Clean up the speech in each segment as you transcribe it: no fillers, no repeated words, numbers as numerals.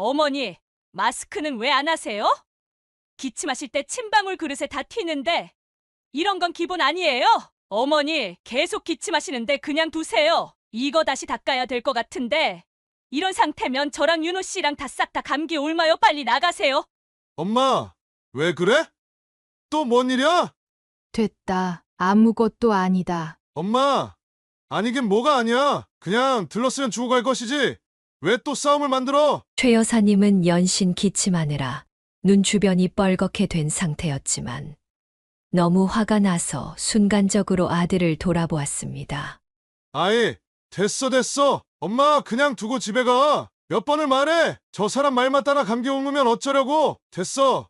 어머니, 마스크는 왜 안 하세요? 기침하실 때 침방울 그릇에 다 튀는데 이런 건 기본 아니에요? 어머니, 계속 기침하시는데 그냥 두세요. 이거 다시 닦아야 될 것 같은데 이런 상태면 저랑 윤호 씨랑 다 싹 다 감기 옮아요. 빨리 나가세요. 엄마, 왜 그래? 또 뭔 일이야? 됐다. 아무것도 아니다. 엄마, 아니긴 뭐가 아니야. 그냥 들렀으면 주고 갈 것이지. 왜 또 싸움을 만들어? 최 여사님은 연신 기침하느라 눈 주변이 뻘겋게 된 상태였지만 너무 화가 나서 순간적으로 아들을 돌아보았습니다. 아이, 됐어. 엄마, 그냥 두고 집에 가. 몇 번을 말해. 저 사람 말만 따라 감기 옮으면 어쩌려고. 됐어.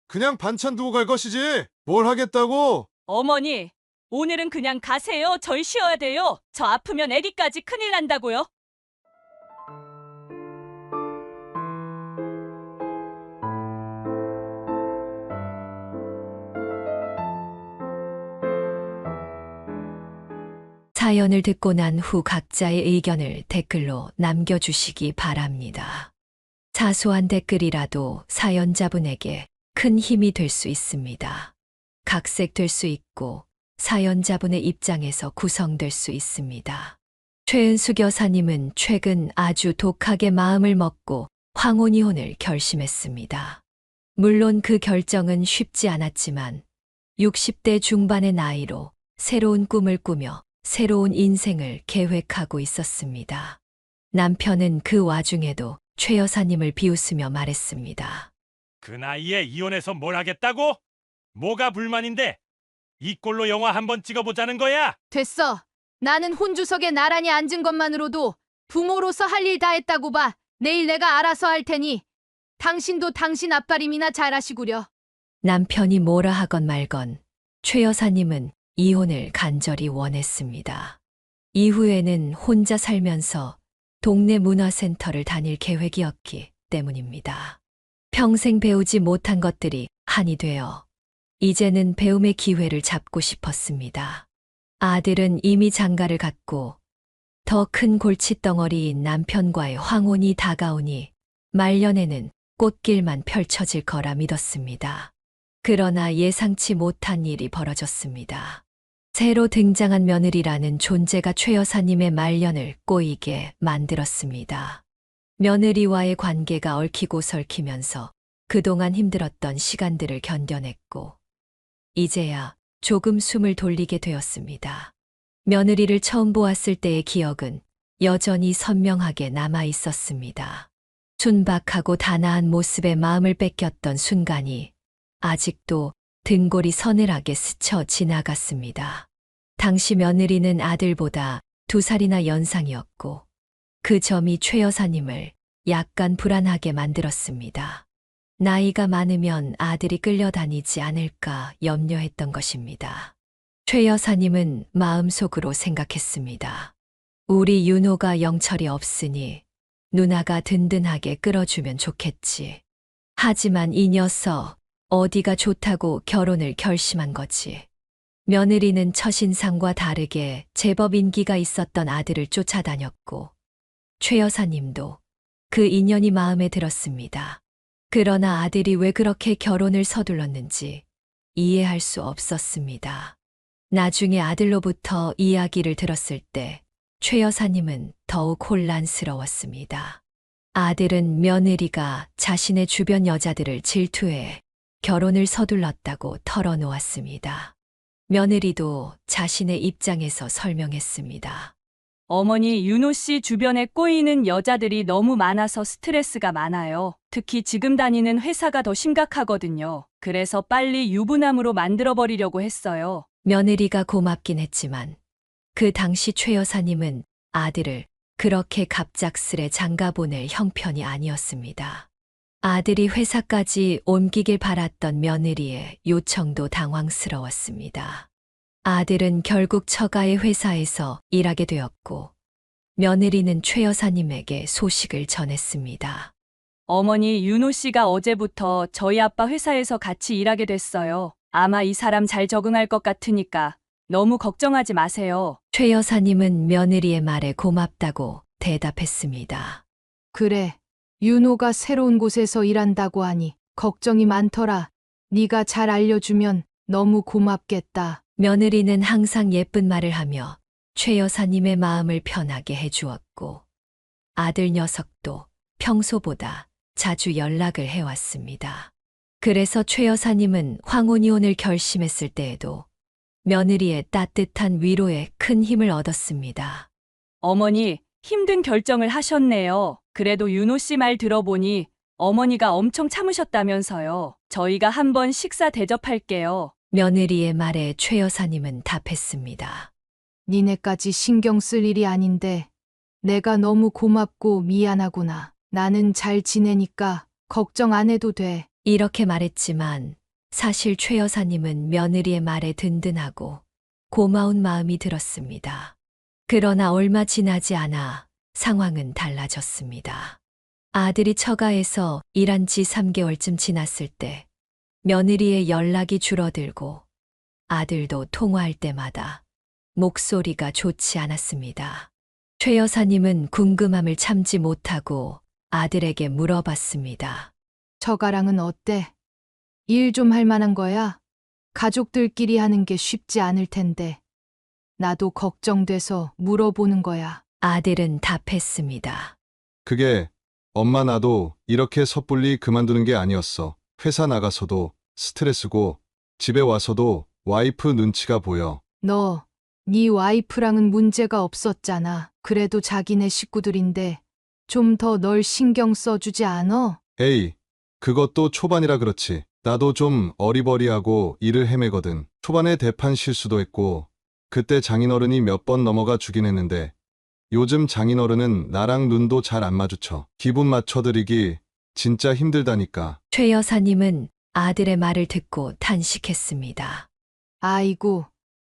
그냥 반찬 두고 갈 것이지. 뭘 하겠다고. 어머니, 오늘은 그냥 가세요. 절 쉬어야 돼요. 저 아프면 아기까지 큰일 난다고요. 사연을 듣고 난 후 각자의 의견을 댓글로 남겨주시기 바랍니다. 사소한 댓글이라도 사연자분에게 큰 힘이 될 수 있습니다. 각색될 수 있고 사연자분의 입장에서 구성될 수 있습니다. 최은숙 여사님은 최근 아주 독하게 마음을 먹고 황혼이혼을 결심했습니다. 물론 그 결정은 쉽지 않았지만 60대 중반의 나이로 새로운 꿈을 꾸며 새로운 인생을 계획하고 있었습니다. 남편은 그 와중에도 최 여사님을 비웃으며 말했습니다. 그 나이에 이혼해서 뭘 하겠다고? 뭐가 불만인데? 이 꼴로 영화 한번 찍어보자는 거야? 됐어. 나는 혼주석에 나란히 앉은 것만으로도 부모로서 할 일 다 했다고 봐. 내일 내가 알아서 할 테니 당신도 당신 앞가림이나 잘하시구려. 남편이 뭐라 하건 말건 최 여사님은 이혼을 간절히 원했습니다. 이후에는 혼자 살면서 동네 문화센터를 다닐 계획이었기 때문입니다. 평생 배우지 못한 것들이 한이 되어 이제는 배움의 기회를 잡고 싶었습니다. 아들은 이미 장가를 갔고 더 큰 골칫덩어리인 남편과의 황혼이 다가오니 말년에는 꽃길만 펼쳐질 거라 믿었습니다. 그러나 예상치 못한 일이 벌어졌습니다. 새로 등장한 며느리라는 존재가 최 여사님의 말년을 꼬이게 만들었습니다. 며느리와의 관계가 얽히고 설키면서 그동안 힘들었던 시간들을 견뎌냈고 이제야 조금 숨을 돌리게 되었습니다. 며느리를 처음 보았을 때의 기억은 여전히 선명하게 남아 있었습니다. 순박하고 단아한 모습에 마음을 뺏겼던 순간이 아직도 등골이 서늘하게 스쳐 지나갔습니다. 당시 며느리는 아들보다 2살이나 연상이었고 그 점이 최 여사님을 약간 불안하게 만들었습니다. 나이가 많으면 아들이 끌려다니지 않을까 염려했던 것입니다. 최 여사님은 마음속으로 생각했습니다. 우리 윤호가 영철이 없으니 누나가 든든하게 끌어주면 좋겠지. 하지만 이 녀석 어디가 좋다고 결혼을 결심한 거지. 며느리는 첫인상과 다르게 제법 인기가 있었던 아들을 쫓아다녔고 최 여사님도 그 인연이 마음에 들었습니다. 그러나 아들이 왜 그렇게 결혼을 서둘렀는지 이해할 수 없었습니다. 나중에 아들로부터 이야기를 들었을 때 최 여사님은 더욱 혼란스러웠습니다. 아들은 며느리가 자신의 주변 여자들을 질투해 결혼을 서둘렀다고 털어놓았습니다. 며느리도 자신의 입장에서 설명했습니다. 어머니, 윤호 씨 주변에 꼬이는 여자들이 너무 많아서 스트레스가 많아요. 특히 지금 다니는 회사가 더 심각하거든요. 그래서 빨리 유부남으로 만들어버리려고 했어요. 며느리가 고맙긴 했지만 그 당시 최 여사님은 아들을 그렇게 갑작스레 장가보낼 형편이 아니었습니다. 아들이 회사까지 옮기길 바랐던 며느리의 요청도 당황스러웠습니다. 아들은 결국 처가의 회사에서 일하게 되었고 며느리는 최 여사님에게 소식을 전했습니다. 어머니, 윤호 씨가 어제부터 저희 아빠 회사에서 같이 일하게 됐어요. 아마 이 사람 잘 적응할 것 같으니까 너무 걱정하지 마세요. 최 여사님은 며느리의 말에 고맙다고 대답했습니다. 그래. 윤호가 새로운 곳에서 일한다고 하니 걱정이 많더라. 네가 잘 알려주면 너무 고맙겠다. 며느리는 항상 예쁜 말을 하며 최 여사님의 마음을 편하게 해주었고 아들 녀석도 평소보다 자주 연락을 해왔습니다. 그래서 최 여사님은 황혼이혼을 결심했을 때에도 며느리의 따뜻한 위로에 큰 힘을 얻었습니다. 어머니, 힘든 결정을 하셨네요. 그래도 윤호 씨 말 들어보니 어머니가 엄청 참으셨다면서요. 저희가 한번 식사 대접할게요. 며느리의 말에 최 여사님은 답했습니다. 니네까지 신경 쓸 일이 아닌데 내가 너무 고맙고 미안하구나. 나는 잘 지내니까 걱정 안 해도 돼. 이렇게 말했지만 사실 최 여사님은 며느리의 말에 든든하고 고마운 마음이 들었습니다. 그러나 얼마 지나지 않아 상황은 달라졌습니다. 아들이 처가에서 일한 지 3개월쯤 지났을 때 며느리의 연락이 줄어들고 아들도 통화할 때마다 목소리가 좋지 않았습니다. 최 여사님은 궁금함을 참지 못하고 아들에게 물어봤습니다. 처가랑은 어때? 일 좀 할 만한 거야? 가족들끼리 하는 게 쉽지 않을 텐데. 나도 걱정돼서 물어보는 거야. 아들은 답했습니다. 그게 엄마 나도 이렇게 섣불리 그만두는 게 아니었어. 회사 나가서도 스트레스고 집에 와서도 와이프 눈치가 보여. 너, 네 와이프랑은 문제가 없었잖아. 그래도 자기네 식구들인데 좀 더 널 신경 써주지 않어? 에이, 그것도 초반이라 그렇지. 나도 좀 어리버리하고 일을 헤매거든. 초반에 대판 실수도 했고 그때 장인어른이 몇 번 넘어가 주긴 했는데 요즘 장인어른은 나랑 눈도 잘 안 마주쳐. 기분 맞춰드리기 진짜 힘들다니까. 최 여사님은 아들의 말을 듣고 탄식했습니다. 아이고,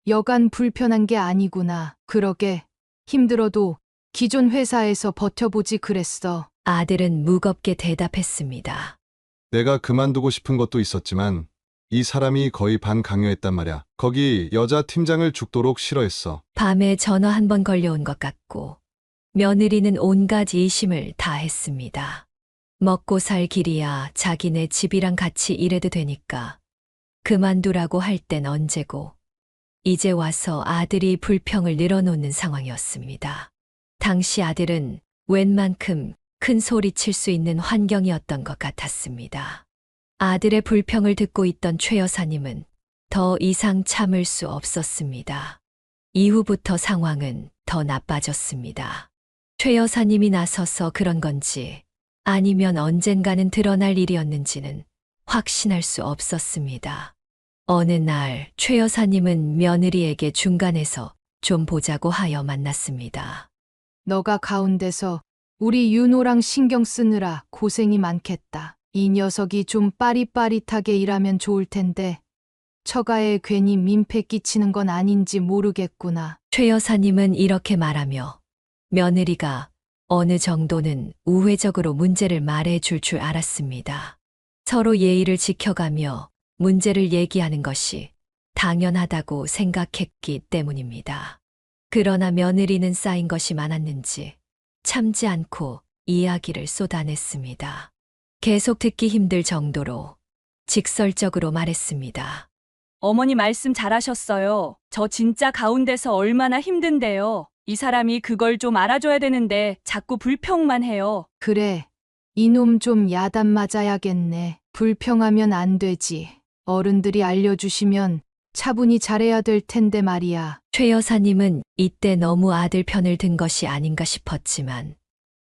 여간 불편한 게 아니구나. 그러게, 힘들어도 기존 회사에서 버텨보지 그랬어. 아들은 무겁게 대답했습니다. 내가 그만두고 싶은 것도 있었지만 이 사람이 거의 반강요했단 말이야. 거기 여자 팀장을 죽도록 싫어했어. 밤에 전화 한 번 걸려온 것 같고 며느리는 온갖 이심을 다 했습니다. 먹고 살 길이야 자기네 집이랑 같이 일해도 되니까 그만두라고 할 땐 언제고 이제 와서 아들이 불평을 늘어놓는 상황이었습니다. 당시 아들은 웬만큼 큰 소리 칠 수 있는 환경이었던 것 같았습니다. 아들의 불평을 듣고 있던 최 여사님은 더 이상 참을 수 없었습니다. 이후부터 상황은 더 나빠졌습니다. 최 여사님이 나서서 그런 건지 아니면 언젠가는 드러날 일이었는지는 확신할 수 없었습니다. 어느 날 최 여사님은 며느리에게 중간에서 좀 보자고 하여 만났습니다. 너가 가운데서 우리 윤호랑 신경 쓰느라 고생이 많겠다. 이 녀석이 좀 빠릿빠릿하게 일하면 좋을 텐데 처가에 괜히 민폐 끼치는 건 아닌지 모르겠구나. 최 여사님은 이렇게 말하며 며느리가 어느 정도는 우회적으로 문제를 말해줄 줄 알았습니다. 서로 예의를 지켜가며 문제를 얘기하는 것이 당연하다고 생각했기 때문입니다. 그러나 며느리는 쌓인 것이 많았는지 참지 않고 이야기를 쏟아냈습니다. 계속 듣기 힘들 정도로 직설적으로 말했습니다. 어머니 말씀 잘하셨어요. 저 진짜 가운데서 얼마나 힘든데요. 이 사람이 그걸 좀 알아줘야 되는데 자꾸 불평만 해요. 그래, 이놈 좀 야단 맞아야겠네. 불평하면 안 되지. 어른들이 알려주시면 차분히 잘해야 될 텐데 말이야. 최 여사님은 이때 너무 아들 편을 든 것이 아닌가 싶었지만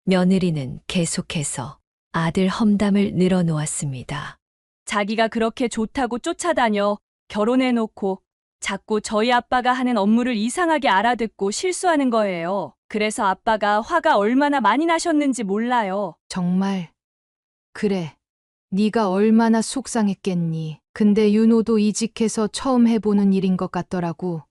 며느리는 계속해서 아들 험담을 늘어놓았습니다. 자기가 그렇게 좋다고 쫓아다녀 결혼해놓고 자꾸 저희 아빠가 하는 업무를 이상하게 알아듣고 실수하는 거예요. 그래서 아빠가 화가 얼마나 많이 나셨는지 몰라요. 정말. 그래, 네가 얼마나 속상했겠니. 근데 윤호도 이직해서 처음 해보는 일인 것 같더라고.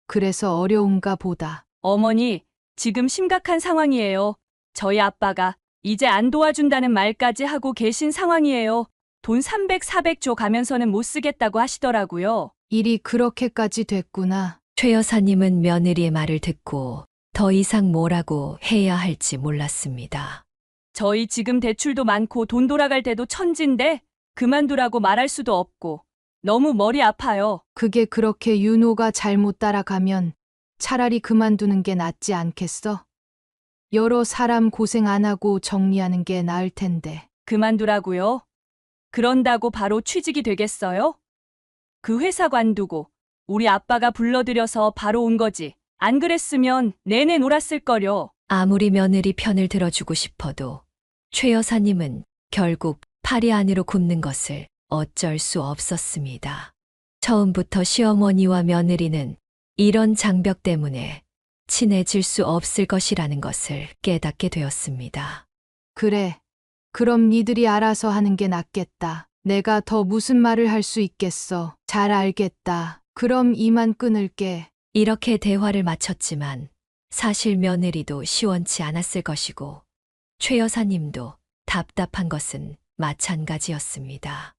그래서 어려운가 보다. 어머니, 지금 심각한 상황이에요. 저희 아빠가 이제 안 도와준다는 말까지 하고 계신 상황이에요. 돈 300, 400조 가면서는 못 쓰겠다고 하시더라고요. 일이 그렇게까지 됐구나. 최 여사님은 며느리의 말을 듣고 더 이상 뭐라고 해야 할지 몰랐습니다. 저희 지금 대출도 많고 돈 돌아갈 때도 천진데 그만두라고 말할 수도 없고 너무 머리 아파요. 그게 그렇게 윤호가 잘못 따라가면 차라리 그만두는 게 낫지 않겠어? 여러 사람 고생 안 하고 정리하는 게 나을 텐데. 그만두라고요? 그런다고 바로 취직이 되겠어요? 그 회사 관두고 우리 아빠가 불러들여서 바로 온 거지. 안 그랬으면 내내 놀았을걸요. 아무리 며느리 편을 들어주고 싶어도 최 여사님은 결국 팔이 안으로 굽는 것을 어쩔 수 없었습니다. 처음부터 시어머니와 며느리는 이런 장벽 때문에 친해질 수 없을 것이라는 것을 깨닫게 되었습니다. 그래. 그럼 니들이 알아서 하는 게 낫겠다. 내가 더 무슨 말을 할 수 있겠어. 잘 알겠다. 그럼 이만 끊을게. 이렇게 대화를 마쳤지만 사실 며느리도 시원치 않았을 것이고 최 여사님도 답답한 것은 마찬가지였습니다.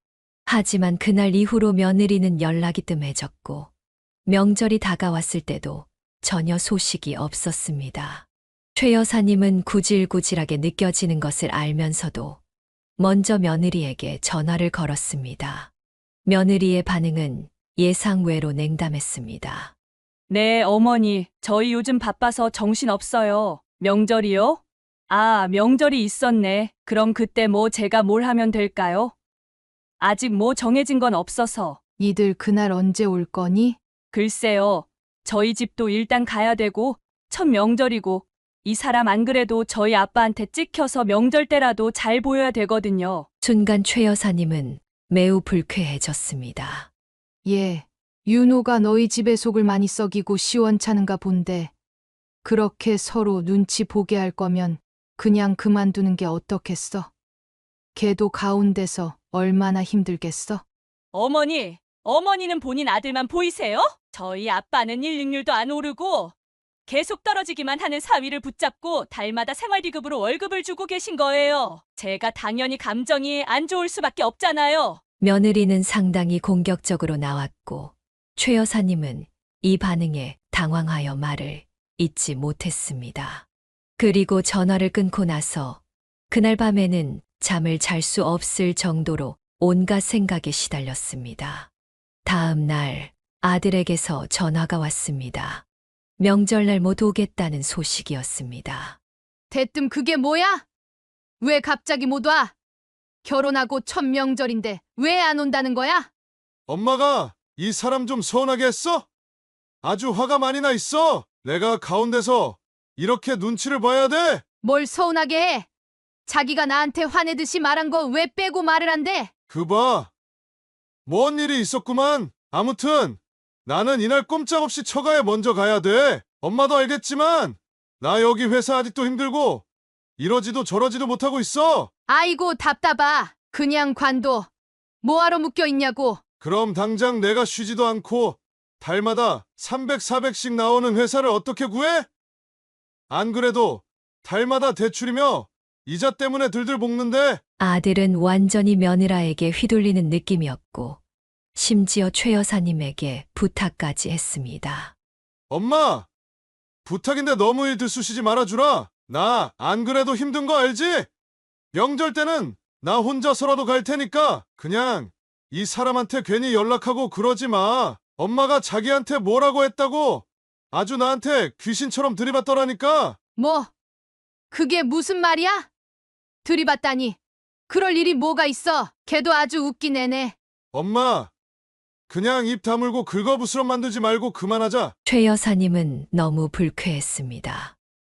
하지만 그날 이후로 며느리는 연락이 뜸해졌고 명절이 다가왔을 때도 전혀 소식이 없었습니다. 최 여사님은 구질구질하게 느껴지는 것을 알면서도 먼저 며느리에게 전화를 걸었습니다. 며느리의 반응은 예상외로 냉담했습니다. 네, 어머니. 저희 요즘 바빠서 정신 없어요. 명절이요? 아, 명절이 있었네. 그럼 그때 뭐 제가 뭘 하면 될까요? 아직 뭐 정해진 건 없어서. 니들 그날 언제 올 거니? 글쎄요. 저희 집도 일단 가야 되고 첫 명절이고 이 사람 안 그래도 저희 아빠한테 찍혀서 명절 때라도 잘 보여야 되거든요. 순간 최 여사님은 매우 불쾌해졌습니다. 예. 윤호가 너희 집에 속을 많이 썩이고 시원찮은가 본데. 그렇게 서로 눈치 보게 할 거면 그냥 그만두는 게 어떻겠어? 걔도 가운데서 얼마나 힘들겠어? 어머니는 본인 아들만 보이세요? 저희 아빠는 일익률도 안 오르고 계속 떨어지기만 하는 사위를 붙잡고 달마다 생활비급으로 월급을 주고 계신 거예요. 제가 당연히 감정이 안 좋을 수밖에 없잖아요. 며느리는 상당히 공격적으로 나왔고 최 여사님은 이 반응에 당황하여 말을 잇지 못했습니다. 그리고 전화를 끊고 나서 그날 밤에는 잠을 잘 수 없을 정도로 온갖 생각에 시달렸습니다. 다음 날 아들에게서 전화가 왔습니다. 명절날 못 오겠다는 소식이었습니다. 대뜸 그게 뭐야? 왜 갑자기 못 와? 결혼하고 첫 명절인데 왜 안 온다는 거야? 엄마가 이 사람 좀 서운하게 했어? 아주 화가 많이 나 있어. 내가 가운데서 이렇게 눈치를 봐야 돼? 뭘 서운하게 해? 자기가 나한테 화내듯이 말한 거 왜 빼고 말을 한대? 그 봐. 뭔 일이 있었구만. 아무튼 나는 이날 꼼짝없이 처가에 먼저 가야 돼. 엄마도 알겠지만 나 여기 회사 아직도 힘들고 이러지도 저러지도 못하고 있어. 아이고 답답하. 그냥 관둬. 뭐하러 묶여 있냐고. 그럼 당장 내가 쉬지도 않고 달마다 300, 400씩 나오는 회사를 어떻게 구해? 안 그래도 달마다 대출이며 이자 때문에 들들 볶는데. 아들은 완전히 며느라에게 휘둘리는 느낌이었고 심지어 최 여사님에게 부탁까지 했습니다. 엄마, 부탁인데 너무 일 들쑤시지 말아주라. 나 안 그래도 힘든 거 알지? 명절 때는 나 혼자서라도 갈 테니까 그냥 이 사람한테 괜히 연락하고 그러지 마. 엄마가 자기한테 뭐라고 했다고 아주 나한테 귀신처럼 들이받더라니까. 뭐? 그게 무슨 말이야? 들이받다니. 그럴 일이 뭐가 있어. 걔도 아주 웃긴 애네. 엄마, 그냥 입 다물고 긁어부스럼 만들지 말고 그만하자. 최 여사님은 너무 불쾌했습니다.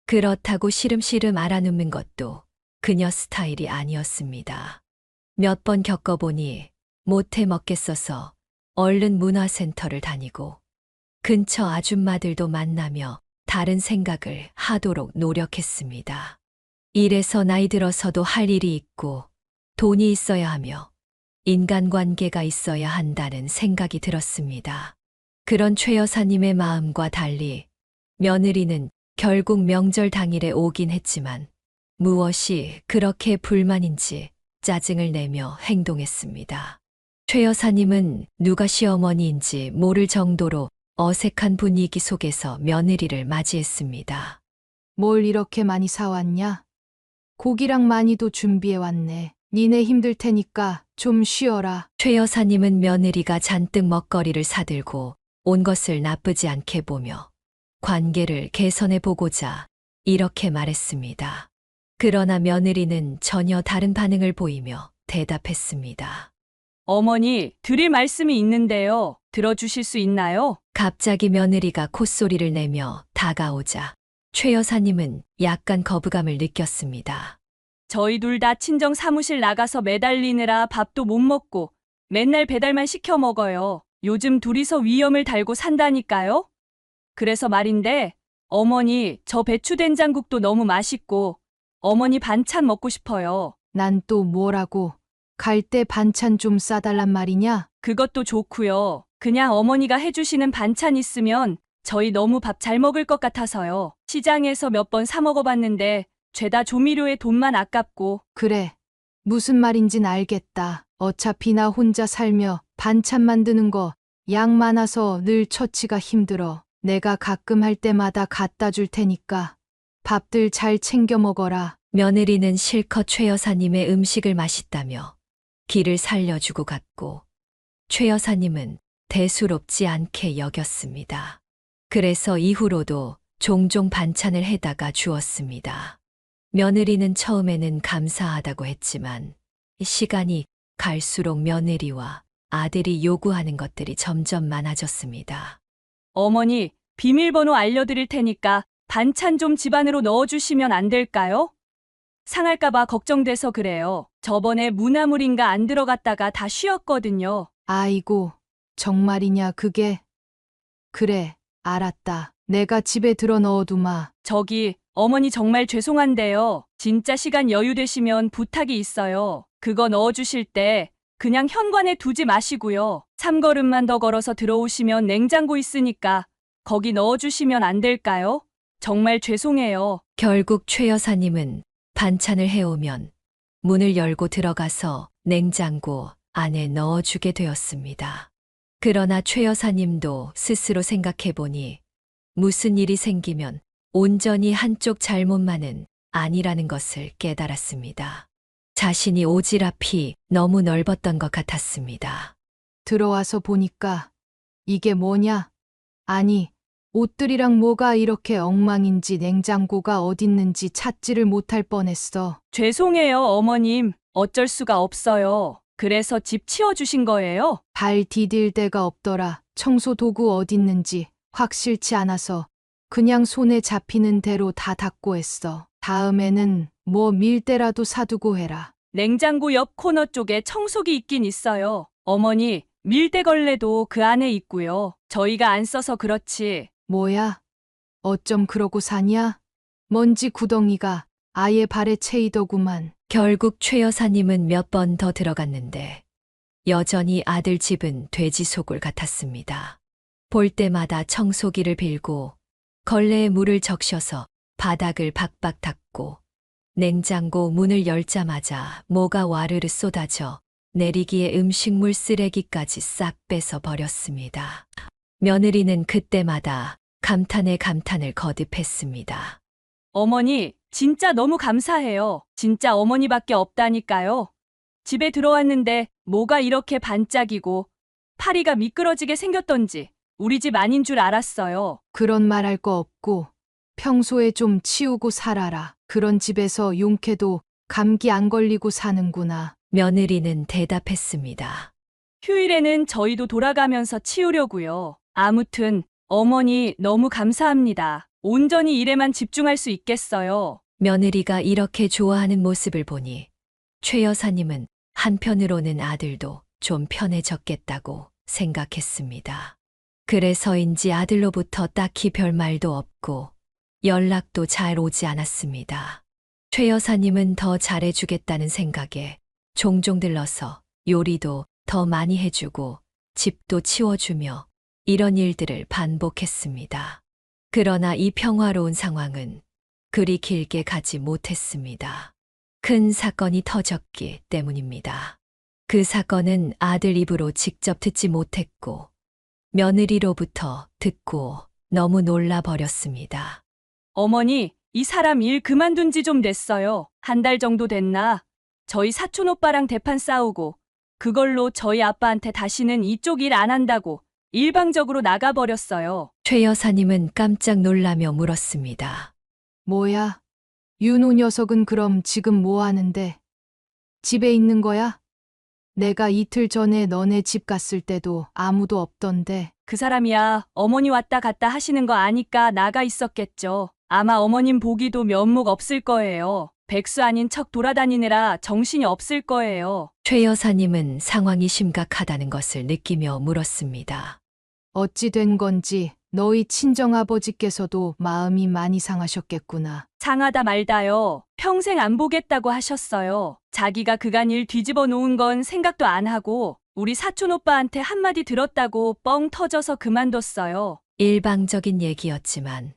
그렇다고 시름시름 알아눕는 것도 그녀 스타일이 아니었습니다. 몇 번 겪어보니 못해 먹겠어서 얼른 문화센터를 다니고 근처 아줌마들도 만나며 다른 생각을 하도록 노력했습니다. 이래서 나이 들어서도 할 일이 있고 돈이 있어야 하며 인간관계가 있어야 한다는 생각이 들었습니다. 그런 최 여사님의 마음과 달리 며느리는 결국 명절 당일에 오긴 했지만 무엇이 그렇게 불만인지 짜증을 내며 행동했습니다. 최 여사님은 누가 시어머니인지 모를 정도로 어색한 분위기 속에서 며느리를 맞이했습니다. 뭘 이렇게 많이 사왔냐? 고기랑 많이도 준비해 왔네. 니네 힘들 테니까 좀 쉬어라. 최 여사님은 며느리가 잔뜩 먹거리를 사들고 온 것을 나쁘지 않게 보며 관계를 개선해 보고자 이렇게 말했습니다. 그러나 며느리는 전혀 다른 반응을 보이며 대답했습니다. 어머니, 드릴 말씀이 있는데요. 들어주실 수 있나요? 갑자기 며느리가 콧소리를 내며 다가오자 최 여사님은 약간 거부감을 느꼈습니다. 저희 둘 다 친정 사무실 나가서 매달리느라 밥도 못 먹고 맨날 배달만 시켜 먹어요. 요즘 둘이서 위험을 달고 산다니까요? 그래서 말인데, 어머니, 저 배추된장국도 너무 맛있고, 어머니 반찬 먹고 싶어요. 난 또 뭐라고? 갈 때 반찬 좀 싸달란 말이냐? 그것도 좋고요. 그냥 어머니가 해주시는 반찬 있으면 저희 너무 밥 잘 먹을 것 같아서요. 시장에서 몇 번 사 먹어봤는데 죄다 조미료에 돈만 아깝고. 그래. 무슨 말인진 알겠다. 어차피 나 혼자 살며 반찬 만드는 거 양 많아서 늘 처치가 힘들어. 내가 가끔 할 때마다 갖다 줄 테니까 밥들 잘 챙겨 먹어라. 며느리는 실컷 최 여사님의 음식을 맛있다며 기를 살려주고 갔고 최 여사님은 대수롭지 않게 여겼습니다. 그래서 이후로도 종종 반찬을 해다가 주었습니다. 며느리는 처음에는 감사하다고 했지만 시간이 갈수록 며느리와 아들이 요구하는 것들이 점점 많아졌습니다. 어머니, 비밀번호 알려드릴 테니까 반찬 좀 집안으로 넣어주시면 안 될까요? 상할까봐 걱정돼서 그래요. 저번에 무나물인가 안 들어갔다가 다 쉬었거든요. 아이고, 정말이냐 그게? 그래, 알았다. 내가 집에 들어 넣어두마. 저기, 어머니 정말 죄송한데요. 진짜 시간 여유 되시면 부탁이 있어요. 그거 넣어주실 때 그냥 현관에 두지 마시고요. 3걸음만 더 걸어서 들어오시면 냉장고 있으니까 거기 넣어주시면 안 될까요? 정말 죄송해요. 결국 최 여사님은 반찬을 해오면 문을 열고 들어가서 냉장고 안에 넣어주게 되었습니다. 그러나 최 여사님도 스스로 생각해보니 무슨 일이 생기면 온전히 한쪽 잘못만은 아니라는 것을 깨달았습니다. 자신이 오지랖이 너무 넓었던 것 같았습니다. 들어와서 보니까 이게 뭐냐? 아니, 옷들이랑 뭐가 이렇게 엉망인지 냉장고가 어딨는지 찾지를 못할 뻔했어. 죄송해요, 어머님. 어쩔 수가 없어요. 그래서 집 치워주신 거예요? 발 디딜 데가 없더라. 청소 도구 어딨는지 확실치 않아서 그냥 손에 잡히는 대로 다 닦고 했어. 다음에는 뭐 밀대라도 사두고 해라. 냉장고 옆 코너 쪽에 청소기 있긴 있어요. 어머니, 밀대 걸레도 그 안에 있고요. 저희가 안 써서 그렇지. 뭐야? 어쩜 그러고 사냐? 먼지 구덩이가 아예 발에 채이더구만. 결국 최 여사님은 몇 번 더 들어갔는데 여전히 아들 집은 돼지 소굴 같았습니다. 볼 때마다 청소기를 빌고 걸레에 물을 적셔서 바닥을 박박 닦고 냉장고 문을 열자마자 뭐가 와르르 쏟아져 내리기에 음식물 쓰레기까지 싹 빼서 버렸습니다. 며느리는 그때마다 감탄에 감탄을 거듭했습니다. 어머니, 진짜 너무 감사해요. 진짜 어머니밖에 없다니까요. 집에 들어왔는데 뭐가 이렇게 반짝이고 파리가 미끄러지게 생겼던지 우리 집 아닌 줄 알았어요. 그런 말 할 거 없고 평소에 좀 치우고 살아라. 그런 집에서 용케도 감기 안 걸리고 사는구나. 며느리는 대답했습니다. 휴일에는 저희도 돌아가면서 치우려고요. 아무튼 어머니 너무 감사합니다. 온전히 일에만 집중할 수 있겠어요. 며느리가 이렇게 좋아하는 모습을 보니 최 여사님은 한편으로는 아들도 좀 편해졌겠다고 생각했습니다. 그래서인지 아들로부터 딱히 별 말도 없고 연락도 잘 오지 않았습니다. 최 여사님은 더 잘해주겠다는 생각에 종종 들러서 요리도 더 많이 해주고 집도 치워주며 이런 일들을 반복했습니다. 그러나 이 평화로운 상황은 그리 길게 가지 못했습니다. 큰 사건이 터졌기 때문입니다. 그 사건은 아들 입으로 직접 듣지 못했고 며느리로부터 듣고 너무 놀라버렸습니다. 어머니, 이 사람 일 그만둔 지 좀 됐어요. 한 달 정도 됐나? 저희 사촌 오빠랑 대판 싸우고 그걸로 저희 아빠한테 다시는 이쪽 일 안 한다고 일방적으로 나가버렸어요. 최 여사님은 깜짝 놀라며 물었습니다. 뭐야? 윤호 녀석은 그럼 지금 뭐 하는데? 집에 있는 거야? 내가 이틀 전에 너네 집 갔을 때도 아무도 없던데. 그 사람이야 어머니 왔다 갔다 하시는 거 아니까 나가 있었겠죠. 아마 어머님 보기도 면목 없을 거예요. 백수 아닌 척 돌아다니느라 정신이 없을 거예요. 최 여사님은 상황이 심각하다는 것을 느끼며 물었습니다. 어찌 된 건지 너희 친정아버지께서도 마음이 많이 상하셨겠구나. 상하다 말다요. 평생 안 보겠다고 하셨어요. 자기가 그간 일 뒤집어 놓은 건 생각도 안 하고 우리 사촌 오빠한테 한마디 들었다고 뻥 터져서 그만뒀어요. 일방적인 얘기였지만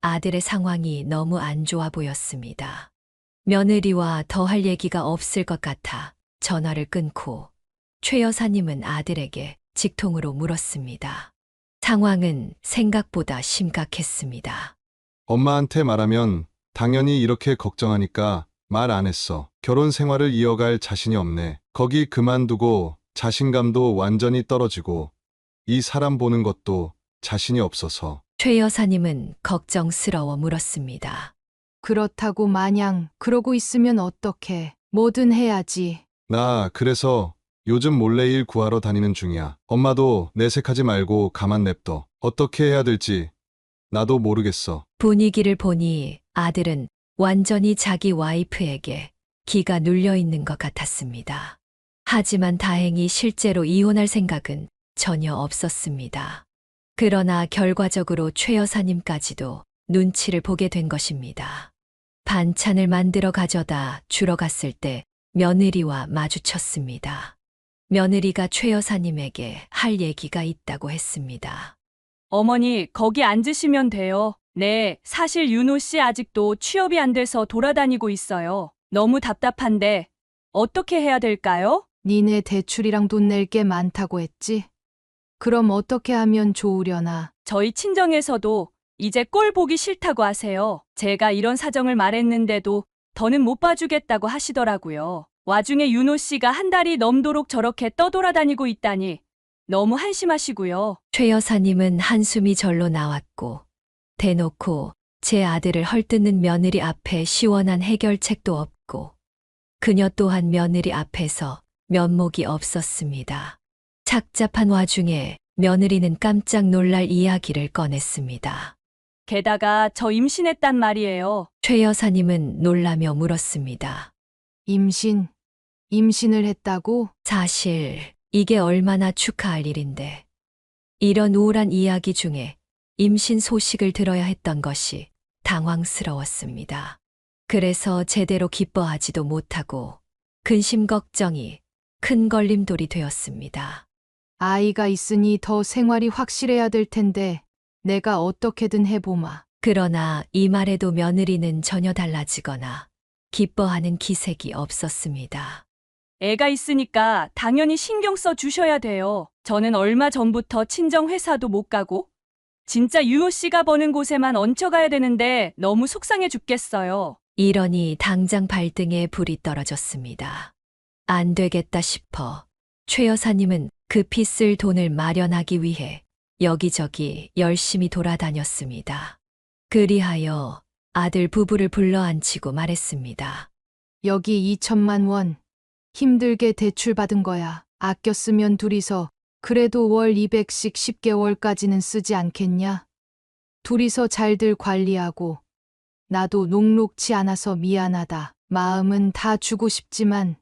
아들의 상황이 너무 안 좋아 보였습니다. 며느리와 더 할 얘기가 없을 것 같아 전화를 끊고 최 여사님은 아들에게 직통으로 물었습니다. 상황은 생각보다 심각했습니다. 엄마한테 말하면 당연히 이렇게 걱정하니까 말 안 했어. 결혼 생활을 이어갈 자신이 없네. 거기 그만두고 자신감도 완전히 떨어지고 이 사람 보는 것도 자신이 없어서. 최 여사님은 걱정스러워 물었습니다. 그렇다고 마냥 그러고 있으면 어떡해. 뭐든 해야지. 나 그래서 요즘 몰래 일 구하러 다니는 중이야. 엄마도 내색하지 말고 가만 냅둬. 어떻게 해야 될지 나도 모르겠어. 분위기를 보니 아들은 완전히 자기 와이프에게 기가 눌려 있는 것 같았습니다. 하지만 다행히 실제로 이혼할 생각은 전혀 없었습니다. 그러나 결과적으로 최 여사님까지도 눈치를 보게 된 것입니다. 반찬을 만들어 가져다 주러 갔을 때 며느리와 마주쳤습니다. 며느리가 최 여사님에게 할 얘기가 있다고 했습니다. 어머니, 거기 앉으시면 돼요. 네, 사실 윤호 씨 아직도 취업이 안 돼서 돌아다니고 있어요. 너무 답답한데 어떻게 해야 될까요? 니네 대출이랑 돈 낼 게 많다고 했지? 그럼 어떻게 하면 좋으려나? 저희 친정에서도 이제 꼴 보기 싫다고 하세요. 제가 이런 사정을 말했는데도 더는 못 봐주겠다고 하시더라고요. 와중에 윤호 씨가 한 달이 넘도록 저렇게 떠돌아다니고 있다니 너무 한심하시고요. 최 여사님은 한숨이 절로 나왔고 대놓고 제 아들을 헐뜯는 며느리 앞에 시원한 해결책도 없고 그녀 또한 며느리 앞에서 면목이 없었습니다. 착잡한 와중에 며느리는 깜짝 놀랄 이야기를 꺼냈습니다. 게다가 저 임신했단 말이에요. 최 여사님은 놀라며 물었습니다. 임신을 했다고? 사실 이게 얼마나 축하할 일인데 이런 우울한 이야기 중에 임신 소식을 들어야 했던 것이 당황스러웠습니다. 그래서 제대로 기뻐하지도 못하고 근심 걱정이 큰 걸림돌이 되었습니다. 아이가 있으니 더 생활이 확실해야 될 텐데 내가 어떻게든 해보마. 그러나 이 말에도 며느리는 전혀 달라지거나 기뻐하는 기색이 없었습니다. 애가 있으니까 당연히 신경 써 주셔야 돼요. 저는 얼마 전부터 친정 회사도 못 가고 진짜 윤호 씨가 버는 곳에만 얹혀가야 되는데 너무 속상해 죽겠어요. 이러니 당장 발등에 불이 떨어졌습니다. 안 되겠다 싶어 최 여사님은 급히 쓸 돈을 마련하기 위해 여기저기 열심히 돌아다녔습니다. 그리하여 아들 부부를 불러앉히고 말했습니다. 여기 2천만 원. 힘들게 대출 받은 거야. 아껴 쓰면 둘이서 그래도 월 200씩 10개월까지는 쓰지 않겠냐? 둘이서 잘들 관리하고 나도 녹록치 않아서 미안하다. 마음은 다 주고 싶지만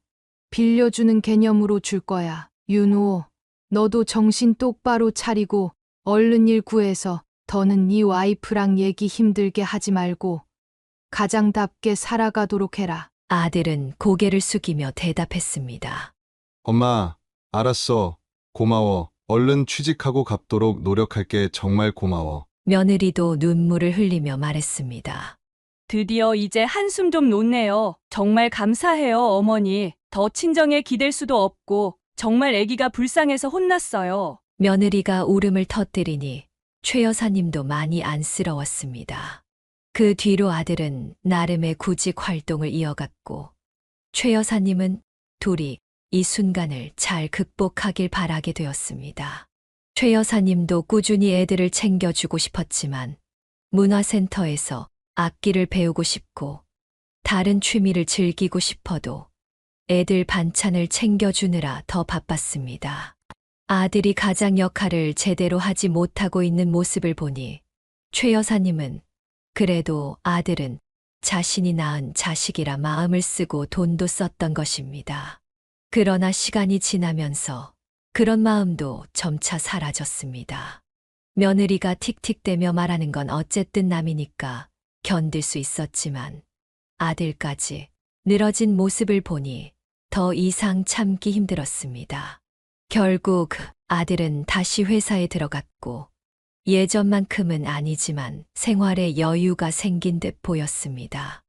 빌려주는 개념으로 줄 거야. 윤호, 너도 정신 똑바로 차리고 얼른 일 구해서 더는 네 와이프랑 얘기 힘들게 하지 말고 가장답게 살아가도록 해라. 아들은 고개를 숙이며 대답했습니다. 엄마, 알았어. 고마워. 얼른 취직하고 갚도록 노력할게. 정말 고마워. 며느리도 눈물을 흘리며 말했습니다. 드디어 이제 한숨 좀 놓네요. 정말 감사해요, 어머니. 더 친정에 기댈 수도 없고 정말 아기가 불쌍해서 혼났어요. 며느리가 울음을 터뜨리니 최 여사님도 많이 안쓰러웠습니다. 그 뒤로 아들은 나름의 구직 활동을 이어갔고 최 여사님은 둘이 이 순간을 잘 극복하길 바라게 되었습니다. 최 여사님도 꾸준히 애들을 챙겨주고 싶었지만 문화센터에서 악기를 배우고 싶고 다른 취미를 즐기고 싶어도 애들 반찬을 챙겨주느라 더 바빴습니다. 아들이 가장 역할을 제대로 하지 못하고 있는 모습을 보니 최 여사님은 그래도 아들은 자신이 낳은 자식이라 마음을 쓰고 돈도 썼던 것입니다. 그러나 시간이 지나면서 그런 마음도 점차 사라졌습니다. 며느리가 틱틱대며 말하는 건 어쨌든 남이니까 견딜 수 있었지만 아들까지 늘어진 모습을 보니 더 이상 참기 힘들었습니다. 결국 아들은 다시 회사에 들어갔고 예전만큼은 아니지만 생활에 여유가 생긴 듯 보였습니다.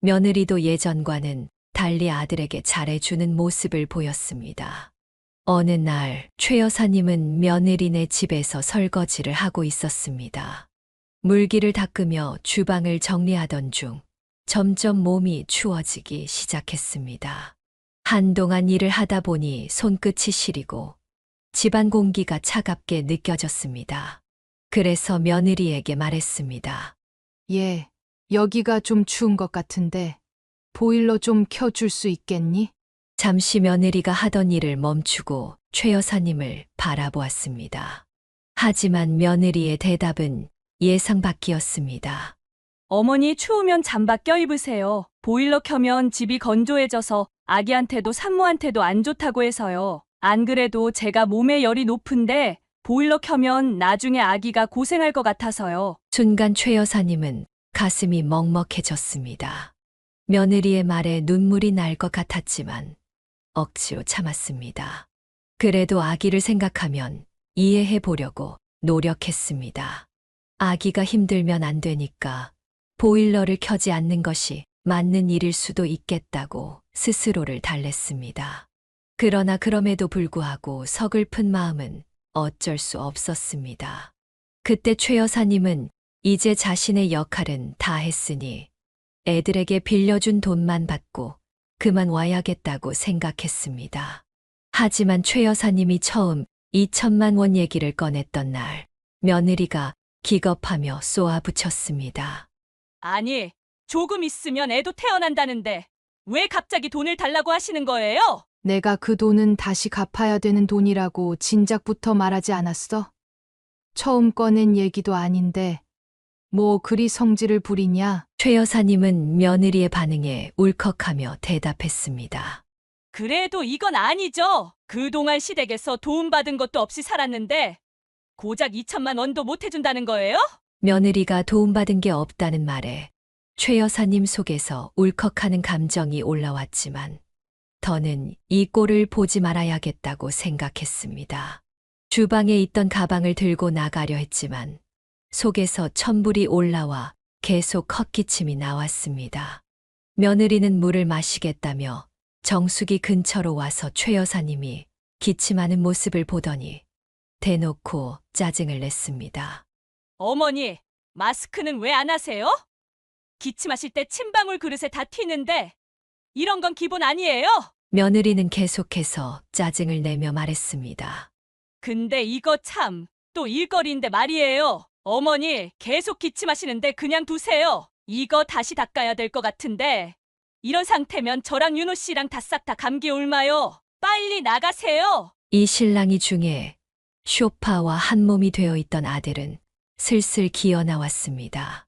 며느리도 예전과는 달리 아들에게 잘해주는 모습을 보였습니다. 어느 날 최 여사님은 며느리네 집에서 설거지를 하고 있었습니다. 물기를 닦으며 주방을 정리하던 중 점점 몸이 추워지기 시작했습니다. 한동안 일을 하다 보니 손끝이 시리고 집안 공기가 차갑게 느껴졌습니다. 그래서 며느리에게 말했습니다. 예, 여기가 좀 추운 것 같은데 보일러 좀 켜줄 수 있겠니? 잠시 며느리가 하던 일을 멈추고 최 여사님을 바라보았습니다. 하지만 며느리의 대답은 예상 밖이었습니다. 어머니 추우면 잠바 껴입으세요. 보일러 켜면 집이 건조해져서 아기한테도 산모한테도 안 좋다고 해서요. 안 그래도 제가 몸에 열이 높은데 보일러 켜면 나중에 아기가 고생할 것 같아서요. 순간 최 여사님은 가슴이 먹먹해졌습니다. 며느리의 말에 눈물이 날 것 같았지만 억지로 참았습니다. 그래도 아기를 생각하면 이해해 보려고 노력했습니다. 아기가 힘들면 안 되니까 보일러를 켜지 않는 것이 맞는 일일 수도 있겠다고 스스로를 달랬습니다. 그러나 그럼에도 불구하고 서글픈 마음은 어쩔 수 없었습니다. 그때 최 여사님은 이제 자신의 역할은 다 했으니 애들에게 빌려준 돈만 받고 그만 와야겠다고 생각했습니다. 하지만 최 여사님이 처음 2천만 원 얘기를 꺼냈던 날 며느리가 기겁하며 쏘아붙였습니다. 아니, 조금 있으면 애도 태어난다는데 왜 갑자기 돈을 달라고 하시는 거예요? 내가 그 돈은 다시 갚아야 되는 돈이라고 진작부터 말하지 않았어? 처음 꺼낸 얘기도 아닌데 뭐 그리 성질을 부리냐? 최 여사님은 며느리의 반응에 울컥하며 대답했습니다. 그래도 이건 아니죠. 그동안 시댁에서 도움받은 것도 없이 살았는데 고작 2천만 원도 못 해준다는 거예요? 며느리가 도움받은 게 없다는 말에 최 여사님 속에서 울컥하는 감정이 올라왔지만 더는 이 꼴을 보지 말아야겠다고 생각했습니다. 주방에 있던 가방을 들고 나가려 했지만 속에서 천불이 올라와 계속 헛기침이 나왔습니다. 며느리는 물을 마시겠다며 정수기 근처로 와서 최 여사님이 기침하는 모습을 보더니 대놓고 짜증을 냈습니다. 어머니, 마스크는 왜 안 하세요? 기침하실 때 침방울 그릇에 다 튀는데 이런 건 기본 아니에요? 며느리는 계속해서 짜증을 내며 말했습니다. 근데 이거 참 또 일거리인데 말이에요. 어머니, 계속 기침하시는데 그냥 두세요. 이거 다시 닦아야 될 것 같은데 이런 상태면 저랑 윤호 씨랑 다 싹 다 감기 옮아요. 빨리 나가세요. 이 신랑이 중에 쇼파와 한 몸이 되어 있던 아들은 슬슬 기어 나왔습니다.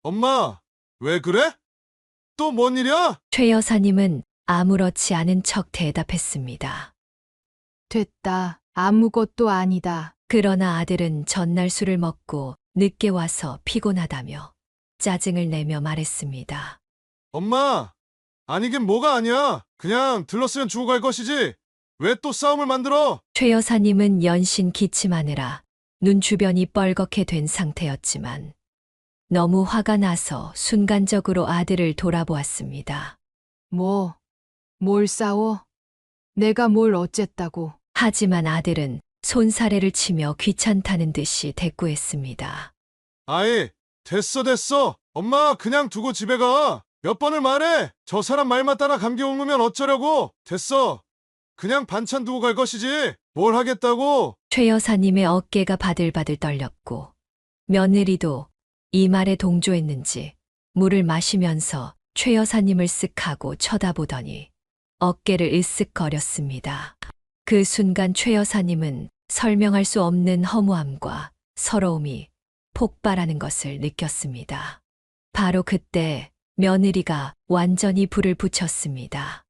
엄마, 왜 그래? 또 뭔 일이야? 최 여사님은 아무렇지 않은 척 대답했습니다. 됐다. 아무것도 아니다. 그러나 아들은 전날 술을 먹고 늦게 와서 피곤하다며 짜증을 내며 말했습니다. 엄마, 아니긴 뭐가 아니야. 그냥 들렀으면 주고 갈 것이지. 왜 또 싸움을 만들어? 최 여사님은 연신 기침하느라 눈 주변이 뻘겋게 된 상태였지만 너무 화가 나서 순간적으로 아들을 돌아보았습니다. 뭘 싸워? 내가 뭘 어쨌다고. 하지만 아들은 손사래를 치며 귀찮다는 듯이 대꾸했습니다. 아이, 됐어. 엄마, 그냥 두고 집에 가. 몇 번을 말해. 저 사람 말만 따라 감기 옮으면 어쩌려고. 됐어. 그냥 반찬 두고 갈 것이지. 뭘 하겠다고. 최 여사님의 어깨가 바들바들 떨렸고 며느리도 이 말에 동조했는지 물을 마시면서 최 여사님을 쓱 하고 쳐다보더니 어깨를 으쓱거렸습니다. 그 순간 최 여사님은 설명할 수 없는 허무함과 서러움이 폭발하는 것을 느꼈습니다. 바로 그때 며느리가 완전히 불을 붙였습니다.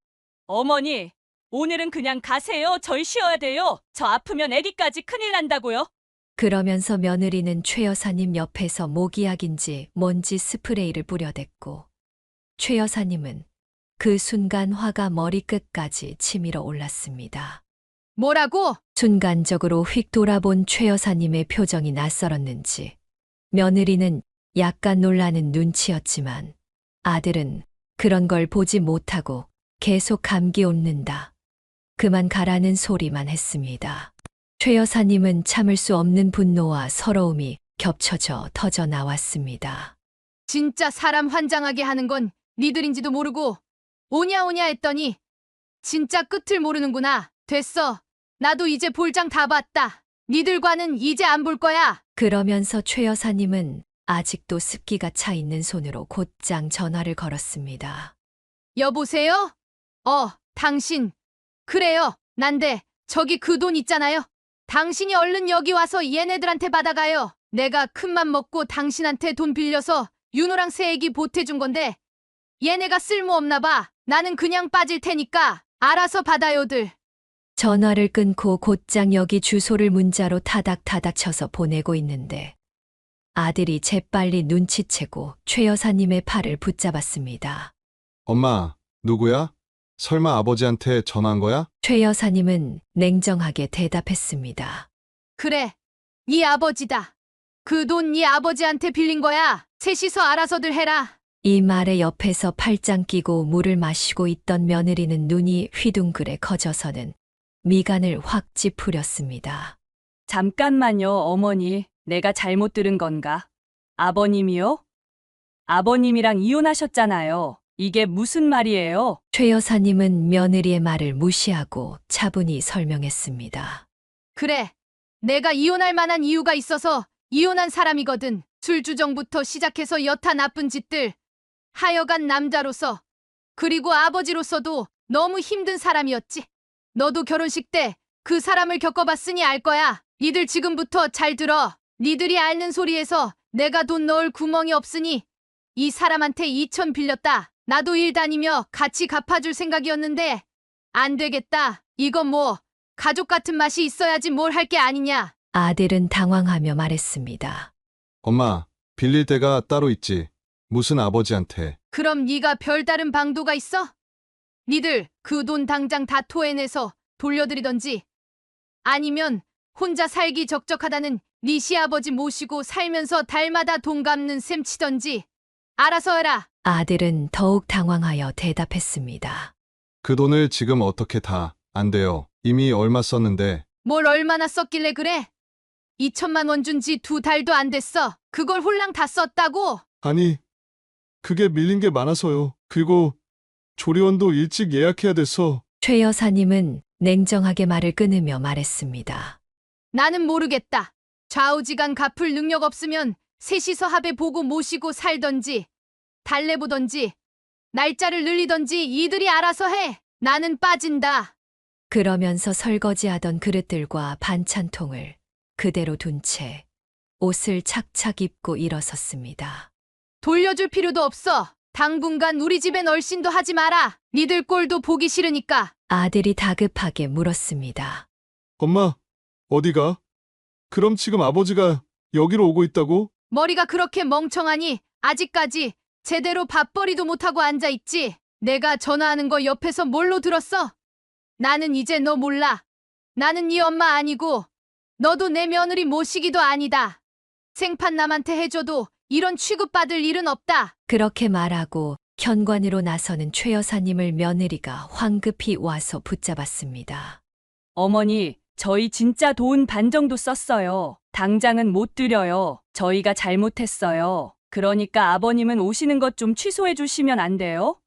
어머니, 오늘은 그냥 가세요. 저희 쉬어야 돼요. 저 아프면 아기까지 큰일 난다고요. 그러면서 며느리는 최 여사님 옆에서 모기약인지 뭔지 스프레이를 뿌려댔고 최 여사님은 그 순간 화가 머리끝까지 치밀어 올랐습니다. 뭐라고? 순간적으로 휙 돌아본 최 여사님의 표정이 낯설었는지 며느리는 약간 놀라는 눈치였지만 아들은 그런 걸 보지 못하고 계속 감기 옮는다. 그만 가라는 소리만 했습니다. 최 여사님은 참을 수 없는 분노와 서러움이 겹쳐져 터져 나왔습니다. 진짜 사람 환장하게 하는 건 니들인지도 모르고 오냐 했더니 진짜 끝을 모르는구나. 됐어. 나도 이제 볼장 다 봤다. 니들과는 이제 안 볼 거야. 그러면서 최 여사님은 아직도 습기가 차 있는 손으로 곧장 전화를 걸었습니다. 여보세요? 당신. 그래요. 난데 저기 그 돈 있잖아요. 당신이 얼른 여기 와서 얘네들한테 받아가요. 내가 큰맘 먹고 당신한테 돈 빌려서 윤호랑 새애기 보태준 건데 얘네가 쓸모없나 봐. 나는 그냥 빠질 테니까 알아서 받아요들. 전화를 끊고 곧장 여기 주소를 문자로 타닥타닥 쳐서 보내고 있는데 아들이 재빨리 눈치채고 최 여사님의 팔을 붙잡았습니다. 엄마, 누구야? 설마 아버지한테 전화한 거야? 최 여사님은 냉정하게 대답했습니다. 그래. 네 아버지다. 그 돈 네 아버지한테 빌린 거야. 셋이서 알아서들 해라. 이 말에 옆에서 팔짱 끼고 물을 마시고 있던 며느리는 눈이 휘둥그레 커져서는 미간을 확 찌푸렸습니다. 잠깐만요, 어머니. 내가 잘못 들은 건가? 아버님이요? 아버님이랑 이혼하셨잖아요. 이게 무슨 말이에요? 최 여사님은 며느리의 말을 무시하고 차분히 설명했습니다. 그래. 내가 이혼할 만한 이유가 있어서 이혼한 사람이거든. 술주정부터 시작해서 여타 나쁜 짓들. 하여간 남자로서 그리고 아버지로서도 너무 힘든 사람이었지. 너도 결혼식 때 그 사람을 겪어봤으니 알 거야. 니들 지금부터 잘 들어. 니들이 앓는 소리에서 내가 돈 넣을 구멍이 없으니 이 사람한테 2천 빌렸다. 나도 일 다니며 같이 갚아줄 생각이었는데 안 되겠다. 이건 뭐 가족 같은 맛이 있어야지 뭘 할 게 아니냐. 아들은 당황하며 말했습니다. 엄마, 빌릴 데가 따로 있지. 무슨 아버지한테. 그럼 네가 별다른 방도가 있어? 니들 그 돈 당장 다 토해내서 돌려드리던지 아니면 혼자 살기 적적하다는 네 시아버지 모시고 살면서 달마다 돈 갚는 셈 치던지 알아서 해라. 아들은 더욱 당황하여 대답했습니다. 그 돈을 지금 어떻게 다. 안 돼요. 이미 얼마 썼는데. 뭘 얼마나 썼길래 그래? 2천만 원 준 지 2달도 안 됐어. 그걸 홀랑 다 썼다고? 아니, 그게 밀린 게 많아서요. 그리고 조리원도 일찍 예약해야 돼서. 최 여사님은 냉정하게 말을 끊으며 말했습니다. 나는 모르겠다. 좌우지간 갚을 능력 없으면 셋이서 합해 보고 모시고 살던지 달래보던지 날짜를 늘리던지 이들이 알아서 해. 나는 빠진다. 그러면서 설거지하던 그릇들과 반찬통을 그대로 둔 채 옷을 착착 입고 일어섰습니다. 돌려줄 필요도 없어. 당분간 우리 집엔 얼씬도 하지 마라. 니들 꼴도 보기 싫으니까. 아들이 다급하게 물었습니다. 엄마, 어디가? 그럼 지금 아버지가 여기로 오고 있다고? 머리가 그렇게 멍청하니 아직까지 제대로 밥벌이도 못하고 앉아있지. 내가 전화하는 거 옆에서 뭘로 들었어? 나는 이제 너 몰라. 나는 네 엄마 아니고 너도 내 며느리 모시기도 아니다. 생판 남한테 해줘도 이런 취급받을 일은 없다. 그렇게 말하고 현관으로 나서는 최 여사님을 며느리가 황급히 와서 붙잡았습니다. 어머니, 저희 진짜 돈 반 정도 썼어요. 당장은 못 드려요. 저희가 잘못했어요. 그러니까 아버님은 오시는 것 좀 취소해 주시면 안 돼요?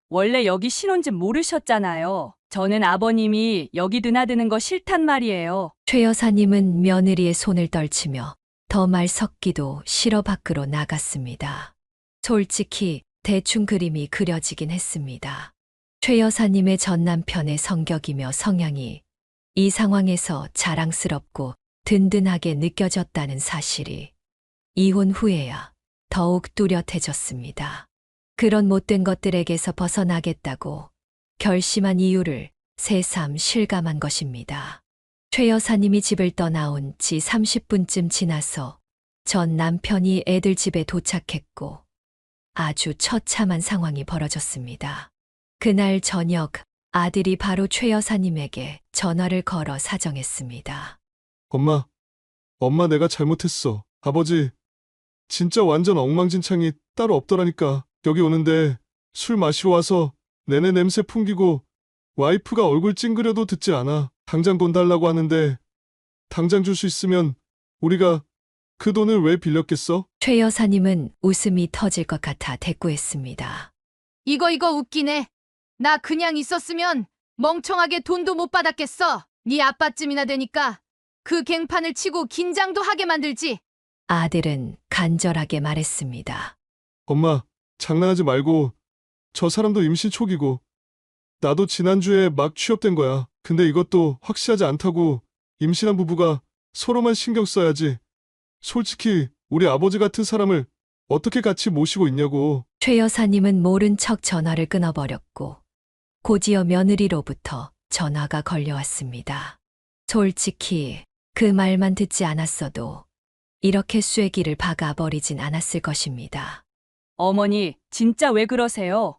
원래 여기 신혼집 모르셨잖아요. 저는 아버님이 여기 드나드는 거 싫단 말이에요. 최 여사님은 며느리의 손을 떨치며 더 말 섞기도 싫어 밖으로 나갔습니다. 솔직히 대충 그림이 그려지긴 했습니다. 최 여사님의 전 남편의 성격이며 성향이 이 상황에서 자랑스럽고 든든하게 느껴졌다는 사실이 이혼 후에야 더욱 뚜렷해졌습니다. 그런 못된 것들에게서 벗어나겠다고 결심한 이유를 새삼 실감한 것입니다. 최 여사님이 집을 떠나온 지 30분쯤 지나서 전 남편이 애들 집에 도착했고 아주 처참한 상황이 벌어졌습니다. 그날 저녁 아들이 바로 최 여사님에게 전화를 걸어 사정했습니다. 엄마 내가 잘못했어. 아버지, 진짜 완전 엉망진창이 따로 없더라니까. 여기 오는데 술 마시러 와서 내내 냄새 풍기고 와이프가 얼굴 찡그려도 듣지 않아. 당장 돈 달라고 하는데 당장 줄 수 있으면 우리가 그 돈을 왜 빌렸겠어? 최 여사님은 웃음이 터질 것 같아 대꾸했습니다. 이거 웃기네. 나 그냥 있었으면 멍청하게 돈도 못 받았겠어. 네 아빠쯤이나 되니까 그 갱판을 치고 긴장도 하게 만들지. 아들은 간절하게 말했습니다. 엄마, 장난하지 말고 저 사람도 임신 초기고 나도 지난주에 막 취업된 거야. 근데 이것도 확실하지 않다고 임신한 부부가 서로만 신경 써야지. 솔직히 우리 아버지 같은 사람을 어떻게 같이 모시고 있냐고. 최 여사님은 모른 척 전화를 끊어버렸고 곧이어 며느리로부터 전화가 걸려왔습니다. 솔직히 그 말만 듣지 않았어도 이렇게 쐐기를 박아버리진 않았을 것입니다. 어머니, 진짜 왜 그러세요?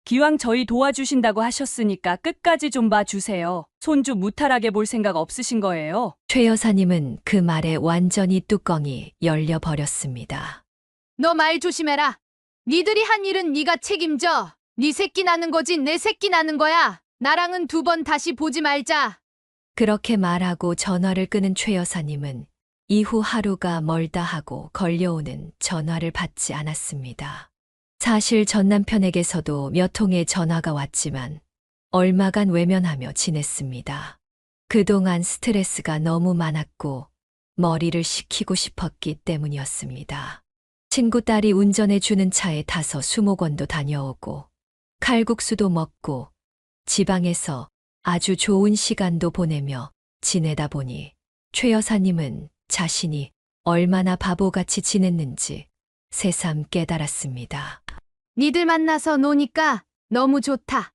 기왕 저희 도와주신다고 하셨으니까 끝까지 좀 봐주세요. 손주 무탈하게 볼 생각 없으신 거예요? 최 여사님은 그 말에 완전히 뚜껑이 열려버렸습니다. 너 말 조심해라. 니들이 한 일은 네가 책임져. 네 새끼 낳는 거지 내 새끼 낳는 거야. 나랑은 두 번 다시 보지 말자. 그렇게 말하고 전화를 끊은 최 여사님은 이후 하루가 멀다 하고 걸려오는 전화를 받지 않았습니다. 사실 전 남편에게서도 몇 통의 전화가 왔지만 얼마간 외면하며 지냈습니다. 그동안 스트레스가 너무 많았고 머리를 식히고 싶었기 때문이었습니다. 친구 딸이 운전해 주는 차에 타서 수목원도 다녀오고 칼국수도 먹고 지방에서 아주 좋은 시간도 보내며 지내다 보니 최 여사님은 자신이 얼마나 바보같이 지냈는지 새삼 깨달았습니다. 니들 만나서 노니까 너무 좋다.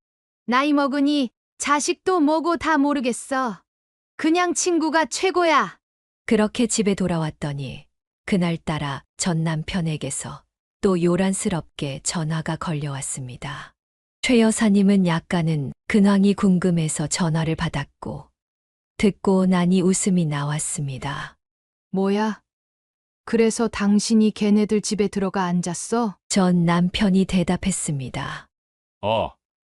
나이 먹으니 자식도 뭐고 다 모르겠어. 그냥 친구가 최고야. 그렇게 집에 돌아왔더니 그날따라 전 남편에게서 또 요란스럽게 전화가 걸려왔습니다. 최 여사님은 약간은 근황이 궁금해서 전화를 받았고 듣고 나니 웃음이 나왔습니다. 뭐야? 그래서 당신이 걔네들 집에 들어가 앉았어? 전 남편이 대답했습니다.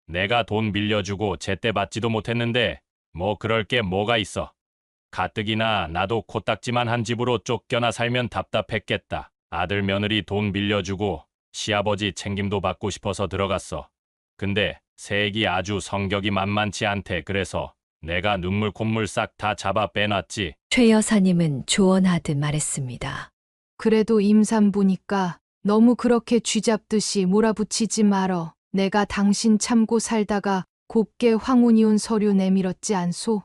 내가 돈 빌려주고 제때 받지도 못했는데 뭐 그럴 게 뭐가 있어. 가뜩이나 나도 코딱지만 한 집으로 쫓겨나 살면 답답했겠다. 아들 며느리 돈 빌려주고 시아버지 챙김도 받고 싶어서 들어갔어. 근데 새애기 아주 성격이 만만치 않대. 그래서 내가 눈물 콧물 싹 다 잡아 빼놨지. 최 여사님은 조언하듯 말했습니다. 그래도 임산부니까 너무 그렇게 쥐잡듯이 몰아붙이지 말어. 내가 당신 참고 살다가 곱게 황혼이혼 서류 내밀었지 않소?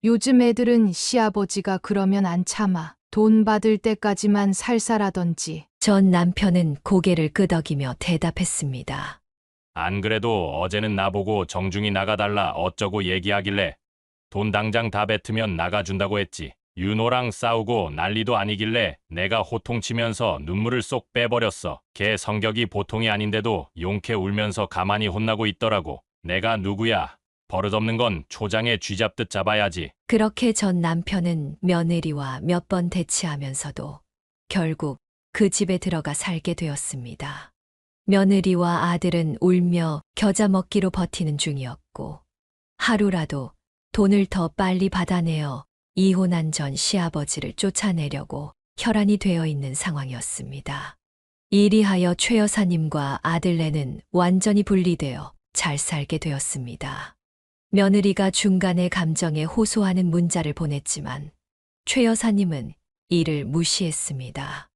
요즘 애들은 시아버지가 그러면 안 참아. 돈 받을 때까지만 살살하던지. 전 남편은 고개를 끄덕이며 대답했습니다. 안 그래도 어제는 나보고 정중히 나가달라 어쩌고 얘기하길래 돈 당장 다 뱉으면 나가준다고 했지. 윤호랑 싸우고 난리도 아니길래 내가 호통치면서 눈물을 쏙 빼버렸어. 걔 성격이 보통이 아닌데도 용케 울면서 가만히 혼나고 있더라고. 내가 누구야? 버릇없는 건 초장에 쥐잡듯 잡아야지. 그렇게 전 남편은 며느리와 몇 번 대치하면서도 결국 그 집에 들어가 살게 되었습니다. 며느리와 아들은 울며 겨자 먹기로 버티는 중이었고 하루라도 돈을 더 빨리 받아내어 이혼한 전 시아버지를 쫓아내려고 혈안이 되어 있는 상황이었습니다. 이리하여 최 여사님과 아들네는 완전히 분리되어 잘 살게 되었습니다. 며느리가 중간에 감정에 호소하는 문자를 보냈지만 최 여사님은 이를 무시했습니다.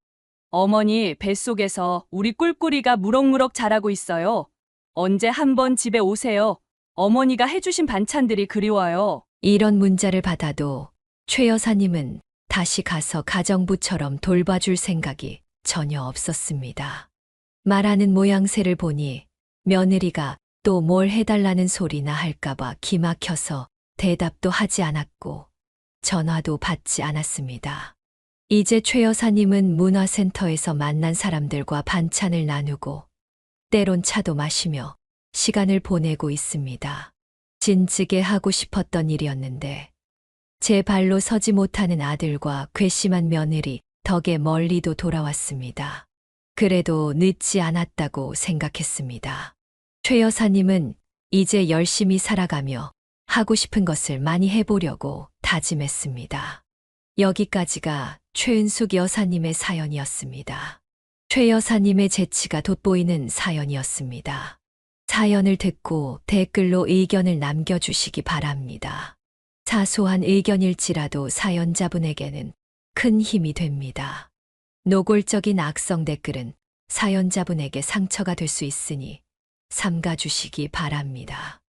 어머니, 뱃속에서 우리 꿀꿀이가 무럭무럭 자라고 있어요. 언제 한번 집에 오세요. 어머니가 해주신 반찬들이 그리워요. 이런 문자를 받아도 최 여사님은 다시 가서 가정부처럼 돌봐줄 생각이 전혀 없었습니다. 말하는 모양새를 보니 며느리가 또 뭘 해달라는 소리나 할까봐 기막혀서 대답도 하지 않았고 전화도 받지 않았습니다. 이제 최 여사님은 문화센터에서 만난 사람들과 반찬을 나누고 때론 차도 마시며 시간을 보내고 있습니다. 진즉에 하고 싶었던 일이었는데 제 발로 서지 못하는 아들과 괘씸한 며느리 덕에 멀리도 돌아왔습니다. 그래도 늦지 않았다고 생각했습니다. 최 여사님은 이제 열심히 살아가며 하고 싶은 것을 많이 해보려고 다짐했습니다. 여기까지가 최은숙 여사님의 사연이었습니다. 최 여사님의 재치가 돋보이는 사연이었습니다. 사연을 듣고 댓글로 의견을 남겨주시기 바랍니다. 사소한 의견일지라도 사연자분에게는 큰 힘이 됩니다. 노골적인 악성 댓글은 사연자분에게 상처가 될 수 있으니 삼가주시기 바랍니다.